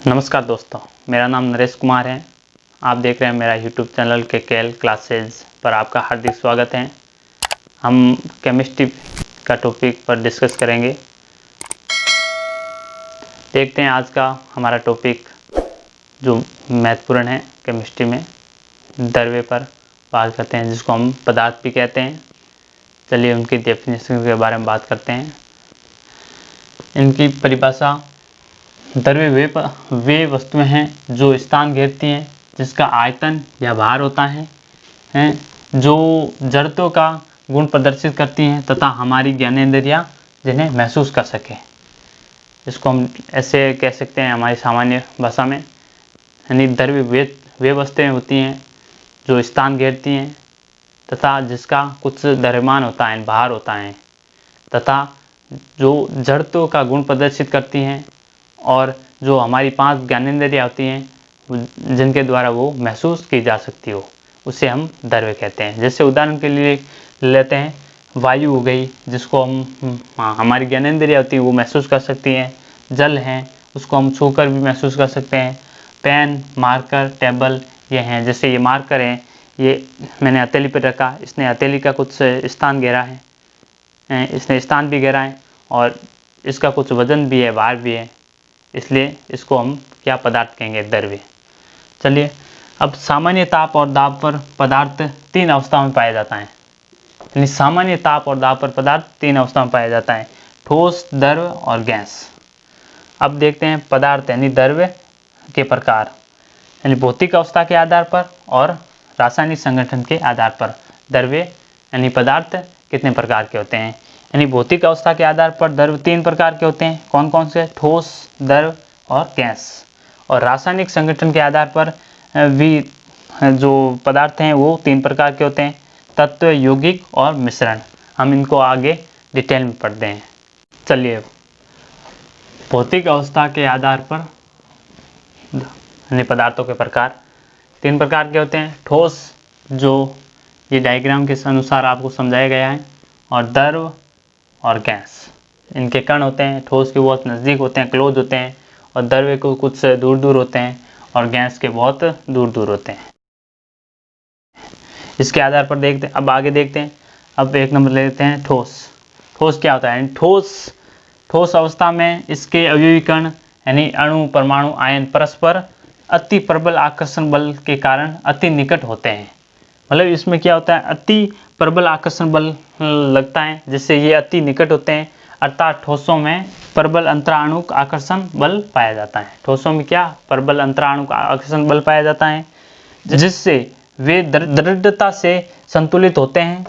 नमस्कार दोस्तों, मेरा नाम नरेश कुमार है। आप देख रहे हैं मेरा YouTube चैनल KKL क्लासेज पर आपका हार्दिक स्वागत है। हम केमिस्ट्री का टॉपिक पर डिस्कस करेंगे। देखते हैं आज का हमारा टॉपिक जो महत्वपूर्ण है केमिस्ट्री में, द्रव्य पर बात करते हैं, जिसको हम पदार्थ भी कहते हैं। चलिए उनकी डेफिनेशन के बारे में बात करते हैं। इनकी परिभाषा: द्रव्य वे वस्तुएं हैं जो स्थान घेरती हैं, जिसका आयतन या भार होता है, जो जड़त्व का गुण प्रदर्शित करती हैं तथा हमारी ज्ञानेंद्रियां जिन्हें महसूस कर सके। इसको हम ऐसे कह सकते हैं हमारी सामान्य भाषा में, यानी द्रव्य वे वस्तुएं होती हैं जो स्थान घेरती हैं तथा जिसका कुछ द्रव्यमान होता है, भार होता है, तथा जो जड़त्व का गुण प्रदर्शित करती हैं और जो हमारी 5 ज्ञानेंद्रियां होती हैं जिनके द्वारा वो महसूस की जा सकती हो, उसे हम द्रव्य कहते हैं। जैसे उदाहरण के लिए लेते हैं वायु हो गई, जिसको हम हमारी ज्ञानेंद्रियां होती हैं वो महसूस कर सकती हैं। जल है, उसको हम छूकर भी महसूस कर सकते हैं। पेन, मार्कर, टेबल ये हैं। जैसे ये मार्कर है, ये मैंने हथेली पर रखा, इसने हथेली का कुछ स्थान घेरा है, इसने स्थान भी घेरा है और इसका कुछ वजन भी है, भार भी है, इसलिए इसको हम क्या पदार्थ कहेंगे? द्रव्य। चलिए, अब सामान्य ताप और दाब पर पदार्थ 3 अवस्थाओं में पाया जाता है। यानी सामान्य ताप और दाब पर पदार्थ 3 अवस्थाओं में पाया जाता है: ठोस, द्रव और गैस। अब देखते हैं पदार्थ यानी द्रव्य के प्रकार, यानी भौतिक अवस्था के आधार पर और रासायनिक संगठन के आधार पर द्रव्य यानी पदार्थ कितने प्रकार के होते हैं। यानी भौतिक अवस्था के आधार पर द्रव्य 3 प्रकार के होते हैं। कौन कौन से? ठोस, द्रव और गैस। और रासायनिक संगठन के आधार पर भी जो पदार्थ हैं वो 3 प्रकार के होते हैं: तत्व, यौगिक और मिश्रण। हम इनको आगे डिटेल में पढ़ते हैं। चलिए, भौतिक अवस्था के आधार पर यानी पदार्थों के प्रकार 3 प्रकार के होते हैं: ठोस, जो ये डायग्राम के अनुसार आपको समझाया गया है, और द्रव और गैस। इनके कण होते हैं, ठोस के बहुत नज़दीक होते हैं, क्लोज होते हैं, और द्रव्य को कुछ दूर दूर होते हैं, और गैस के बहुत दूर दूर होते हैं। इसके आधार पर देखते हैं, अब आगे देखते हैं। अब 1 नंबर ले लेते हैं ठोस। ठोस क्या होता है? ठोस अवस्था में इसके अवयवी कण यानी अणु, परमाणु, आयन परस्पर अति प्रबल आकर्षण बल के कारण अति निकट होते हैं। मतलब इसमें क्या होता है? अति प्रबल आकर्षण बल लगता है, जिससे ये अति निकट होते हैं, अर्थात ठोसों में प्रबल अंतराणुक आकर्षण बल पाया जाता है। ठोसों में क्या? प्रबल अंतराणुक आकर्षण बल पाया जाता है, जिससे वे दृढ़ता से संतुलित होते हैं,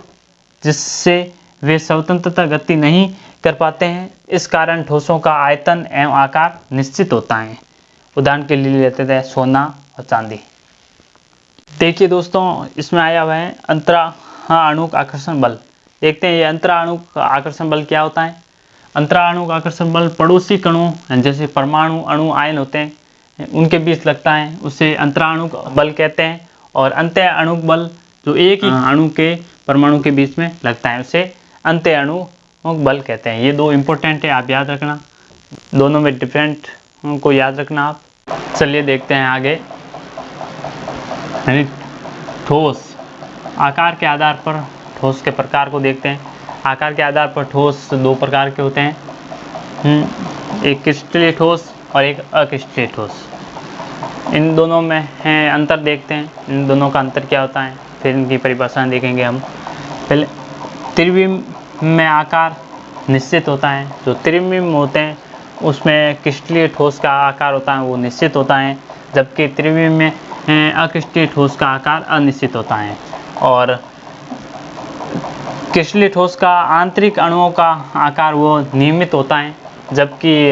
जिससे वे स्वतंत्रता गति नहीं कर पाते हैं। इस कारण ठोसों का आयतन एवं आकार निश्चित होता है। उदाहरण के लिए लेते हैं सोना और चांदी। देखिए दोस्तों, इसमें आया हुआ है अंतराणुक आकर्षण बल। देखते हैं ये अंतराणुक आकर्षण बल क्या होता है। अंतराणुक आकर्षण बल पड़ोसी कणों जैसे परमाणु, अणु, आयन होते हैं, उनके बीच लगता है, उसे अंतराणुक बल कहते हैं। और अंत्य अणुक बल जो एक ही अणु के परमाणु के बीच में लगता है, उसे अंत्य अणुक बल कहते हैं। ये 2 इंपॉर्टेंट है, आप याद रखना, दोनों में डिफरेंट को याद रखना आप। चलिए देखते हैं आगे। यानी ठोस, आकार के आधार पर ठोस के प्रकार को देखते हैं। आकार के आधार पर ठोस 2 प्रकार के होते हैं, एक क्रिस्टलीय ठोस और एक अक्रिस्टलीय ठोस। इन दोनों में है अंतर, देखते हैं इन दोनों का अंतर क्या होता है, फिर इनकी परिभाषा देखेंगे हम। पहले त्रिविम में आकार निश्चित होता है। जो त्रिविम होते हैं उसमें क्रिस्टलीय ठोस का आकार होता है वो निश्चित होता है, जबकि त्रिविम में अक्रिस्टलीय ठोस का आकार अनिश्चित होता है। और क्रिस्टलीय ठोस का आंतरिक अणुओं का आकार वो नियमित होता है, जबकि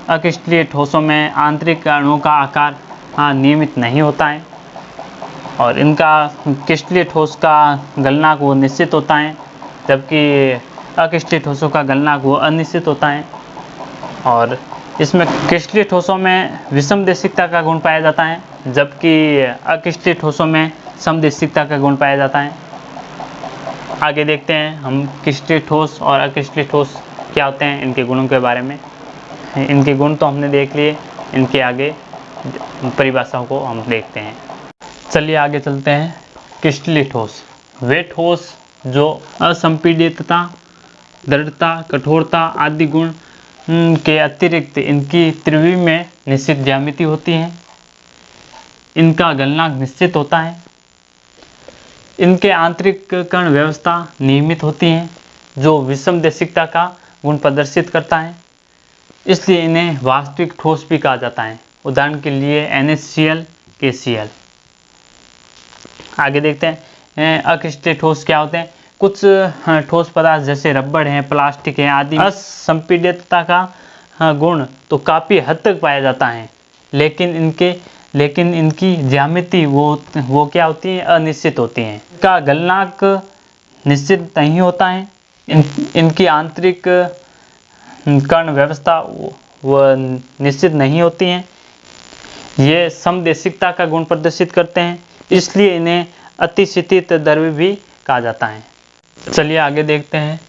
अक्रिस्टलीय ठोसों में आंतरिक अणुओं का आकार नियमित नहीं होता है। और इनका क्रिस्टलीय ठोस का गलनांक वो निश्चित होता है, जबकि अक्रिस्टलीय ठोसों का गलनांक वो अनिश्चित होता है। और इसमें क्रिस्टलीय ठोसों में विषमदेशिकता का गुण पाया जाता है, जबकि अक्रिस्टलीय ठोसों में समदेशिकता का गुण पाया जाता है। आगे देखते हैं हम क्रिस्टलीय ठोस और अक्रिस्टलीय ठोस क्या होते हैं, इनके गुणों के बारे में। इनके गुण तो हमने देख लिए, इनके आगे परिभाषाओं को हम देखते हैं। चलिए आगे चलते हैं। क्रिस्टलीय ठोस, वे ठोस जो असंपीड्यता, दृढ़ता, कठोरता आदि गुण के अतिरिक्त इनकी त्रिज्या में निश्चित ज्यामिति होती है, इनका गलनांक निश्चित होता है, इनके आंतरिक कण व्यवस्था नियमित होती है जो विषमदेशिकता का गुण प्रदर्शित करता है, इसलिए इन्हें वास्तविक ठोस भी कहा जाता है। उदाहरण के लिए NaCl, KCl। आगे देखते हैं अक्रिस्टलीय ठोस क्या होते हैं। कुछ ठोस पदार्थ जैसे रबड़ है, प्लास्टिक है आदि असंपीड्यता का गुण तो काफ़ी हद तक पाया जाता है, लेकिन इनकी ज्यामिति वो क्या होती है, अनिश्चित होती है। इनका गलनांक निश्चित नहीं होता है, इनकी आंतरिक कण व्यवस्था वह निश्चित नहीं होती हैं, ये समदेशिकता का गुण प्रदर्शित करते हैं, इसलिए इन्हें अतिशितित द्रव्य भी कहा जाता है। चलिए आगे देखते हैं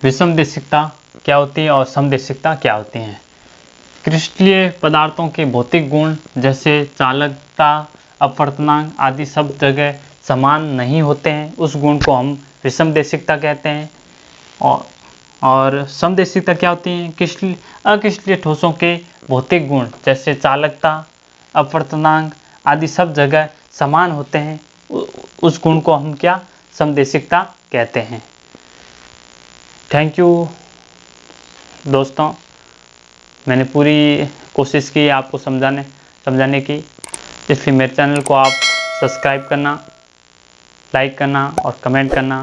विषमदेशिकता क्या होती है और समदेशिकता क्या होती है। क्रिस्टलीय पदार्थों के भौतिक गुण जैसे चालकता, अपवर्तनांक आदि सब जगह समान नहीं होते हैं, उस गुण को हम विषमदेशिकता कहते हैं। और समदेशिकता क्या होती है। अक्रिस्टलीय ठोसों के भौतिक गुण जैसे चालकता, अपवर्तनांक आदि सब जगह समान होते हैं, उस गुण को हम क्या, समदेशिकता कहते हैं। थैंक यू दोस्तों, मैंने पूरी कोशिश की आपको समझाने की, इसलिए मेरे चैनल को आप सब्सक्राइब करना, लाइक करना और कमेंट करना